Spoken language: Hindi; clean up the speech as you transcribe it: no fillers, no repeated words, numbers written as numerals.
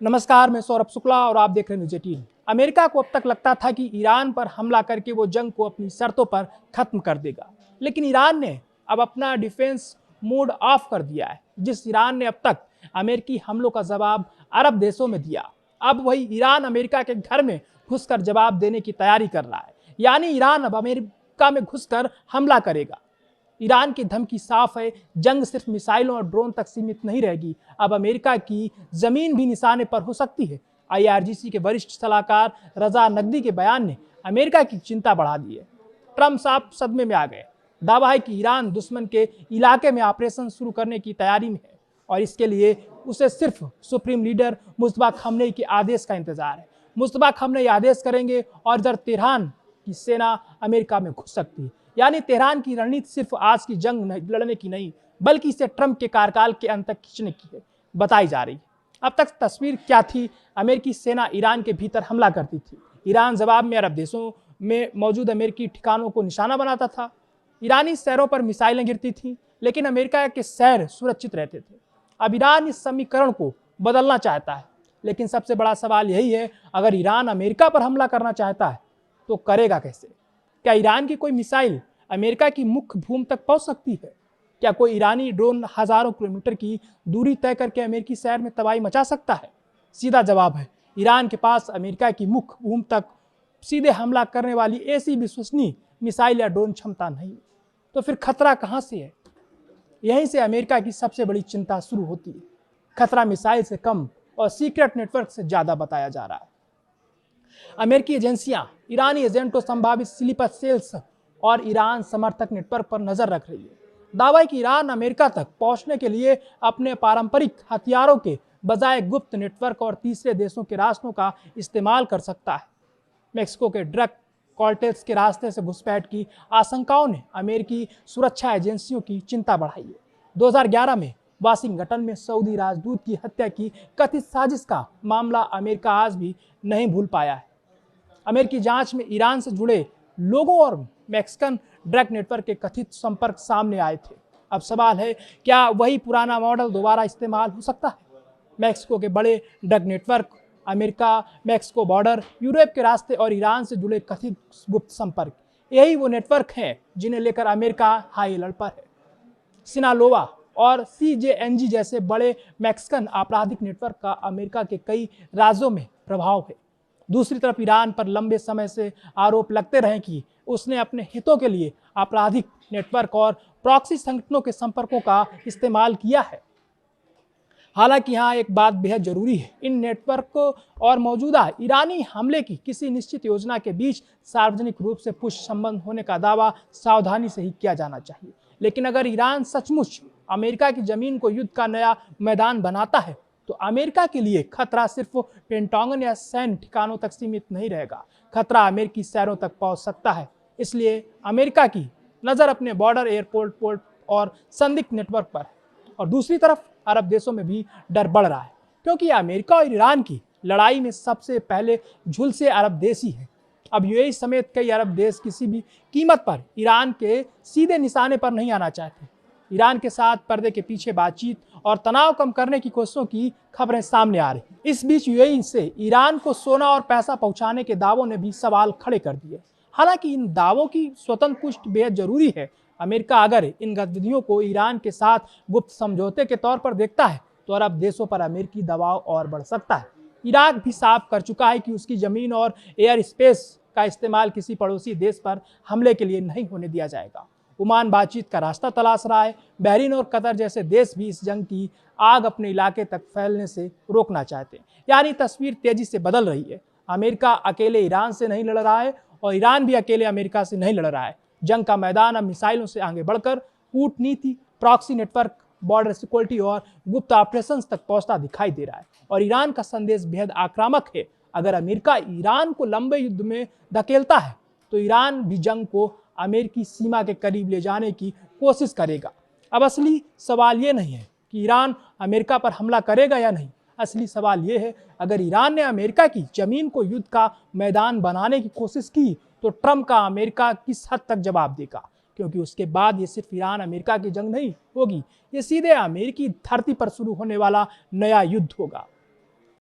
नमस्कार, मैं सौरभ शुक्ला और आप देख रहे हैं न्यूज़ 18। अमेरिका को अब तक लगता था कि ईरान पर हमला करके वो जंग को अपनी शर्तों पर खत्म कर देगा, लेकिन ईरान ने अब अपना डिफेंस मोड ऑफ कर दिया है। जिस ईरान ने अब तक अमेरिकी हमलों का जवाब अरब देशों में दिया, अब वही ईरान अमेरिका के घर में घुसकर जवाब देने की तैयारी कर रहा है। यानी ईरान अब अमेरिका में घुसकर हमला करेगा। ईरान की धमकी साफ है, जंग सिर्फ मिसाइलों और ड्रोन तक सीमित नहीं रहेगी, अब अमेरिका की जमीन भी निशाने पर हो सकती है। IRGC के वरिष्ठ सलाहकार रजा नकदी के बयान ने अमेरिका की चिंता बढ़ा दी है। ट्रंप साहब सदमे में आ गए। दावा है कि ईरान दुश्मन के इलाके में ऑपरेशन शुरू करने की तैयारी में है और इसके लिए उसे सिर्फ सुप्रीम लीडर मुस्तफा खमनेई के आदेश का इंतजार है। मुस्तफा खमनेई आदेश करेंगे और इधर तेहरान की सेना अमेरिका में घुस सकती है। यानी तेहरान की रणनीति सिर्फ आज की जंग लड़ने की नहीं, बल्कि इसे ट्रंप के कार्यकाल के अंत तक खींचने की है बताई जा रही है। अब तक तस्वीर क्या थी? अमेरिकी सेना ईरान के भीतर हमला करती थी। ईरान जवाब में अरब देशों में मौजूद अमेरिकी ठिकानों को निशाना बनाता था। ईरानी शहरों पर मिसाइलें गिरती थीं, लेकिन अमेरिका के शहर सुरक्षित रहते थे। अब ईरान इस समीकरण को बदलना चाहता है, लेकिन सबसे बड़ा सवाल यही है, अगर ईरान अमेरिका पर हमला करना चाहता है तो करेगा कैसे? क्या ईरान की कोई मिसाइल अमेरिका की मुख्य भूमि तक पहुंच सकती है? क्या कोई ईरानी ड्रोन हजारों किलोमीटर की दूरी तय करके अमेरिकी शहर में तबाही मचा सकता है? सीधा जवाब है, ईरान के पास अमेरिका की मुख्य भूमि तक सीधे हमला करने वाली ऐसी विश्वसनीय मिसाइल या ड्रोन क्षमता नहीं। तो फिर खतरा कहां से है? यहीं से अमेरिका की सबसे बड़ी चिंता शुरू होती है। खतरा मिसाइल से कम और सीक्रेट नेटवर्क से ज्यादा बताया जा रहा है। अमेरिकी एजेंसियां ईरानी एजेंटों, संभावित स्लीपर सेल्स और ईरान समर्थक नेटवर्क पर नजर रख रही है। दावा है कि ईरान अमेरिका तक पहुंचने के लिए अपने पारंपरिक हथियारों के बजाय गुप्त नेटवर्क और तीसरे देशों के रास्तों का इस्तेमाल कर सकता है। मेक्सिको के ड्रग कार्टेल्स के रास्ते से घुसपैठ की आशंकाओं ने अमेरिकी सुरक्षा एजेंसियों की चिंता बढ़ाई है। 2011 में वाशिंगटन में सऊदी राजदूत की हत्या की कथित साजिश का मामला अमेरिका आज भी नहीं भूल पाया है। अमेरिकी जांच में ईरान से जुड़े लोगों और मैक्सिकन ड्रग नेटवर्क के कथित संपर्क सामने आए थे। अब सवाल है, क्या वही पुराना मॉडल दोबारा इस्तेमाल हो सकता है? मैक्सिको के बड़े drug network, America Mexico border, Europe के रास्ते और ईरान से जुड़े कथित गुप्त संपर्क, यही वो नेटवर्क हैं जिन्हें लेकर अमेरिका हाई अलर्ट पर है। सिनालोवा और CJNG जैसे बड़े मैक्सिकन आपराधिक नेटवर्क का अमेरिका के कई राज्यों में प्रभाव है। दूसरी तरफ ईरान पर लंबे समय से आरोप लगते रहे कि उसने अपने हितों के लिए आपराधिक नेटवर्क और प्रॉक्सी संगठनों के संपर्कों का इस्तेमाल किया है। हालांकि यहाँ एक बात बेहद जरूरी है, इन नेटवर्क और मौजूदा ईरानी हमले की किसी निश्चित योजना के बीच सार्वजनिक रूप से पुष्ट संबंध होने का दावा सावधानी से ही किया जाना चाहिए। लेकिन अगर ईरान सचमुच अमेरिका की जमीन को युद्ध का नया मैदान बनाता है तो अमेरिका के लिए खतरा सिर्फ पेंटागन या सैन्य ठिकानों तक सीमित नहीं रहेगा, खतरा अमेरिकी शहरों तक पहुंच सकता है। इसलिए अमेरिका की नज़र अपने बॉर्डर, एयरपोर्ट, पोर्ट और संदिग्ध नेटवर्क पर है। और दूसरी तरफ अरब देशों में भी डर बढ़ रहा है, क्योंकि अमेरिका और ईरान की लड़ाई में सबसे पहले झुलसे अरब देश ही हैं। अब UAE समेत कई अरब देश किसी भी कीमत पर ईरान के सीधे निशाने पर नहीं आना चाहते। ईरान के साथ पर्दे के पीछे बातचीत और तनाव कम करने की कोशिशों की खबरें सामने आ रही। इस बीच UAE से ईरान को सोना और पैसा पहुंचाने के दावों ने भी सवाल खड़े कर दिए। हालांकि इन दावों की स्वतंत्र पुष्टि बेहद जरूरी है। अमेरिका अगर इन गतिविधियों को ईरान के साथ गुप्त समझौते के तौर पर देखता है तो अरब देशों पर अमेरिकी दबाव और बढ़ सकता है। इराक भी साफ कर चुका है कि उसकी जमीन और एयर स्पेस का इस्तेमाल किसी पड़ोसी देश पर हमले के लिए नहीं होने दिया जाएगा। ओमान बातचीत का रास्ता तलाश रहा है। बहरीन और कतर जैसे देश भी इस जंग की आग अपने इलाके तक फैलने से रोकना चाहते हैं। यानी तस्वीर तेजी से बदल रही है। अमेरिका अकेले ईरान से नहीं लड़ रहा है और ईरान भी अकेले अमेरिका से नहीं लड़ रहा है। जंग का मैदान अब मिसाइलों से आगे बढ़कर कूटनीति, प्रॉक्सी नेटवर्क, बॉर्डर सिक्योरिटी और गुप्त ऑपरेशंस तक पहुंचता दिखाई दे रहा है। और ईरान का संदेश बेहद आक्रामक है। अगर अमेरिका ईरान को लंबे युद्ध में धकेलता है तो ईरान भी जंग को अमेरिकी सीमा के करीब ले जाने की कोशिश करेगा। अब असली सवाल ये नहीं है कि ईरान अमेरिका पर हमला करेगा या नहीं। असली सवाल ये है, अगर ईरान ने अमेरिका की जमीन को युद्ध का मैदान बनाने की कोशिश की तो ट्रंप का अमेरिका किस हद तक जवाब देगा? क्योंकि उसके बाद ये सिर्फ ईरान अमेरिका की जंग नहीं होगी, ये सीधे अमेरिकी धरती पर शुरू होने वाला नया युद्ध होगा।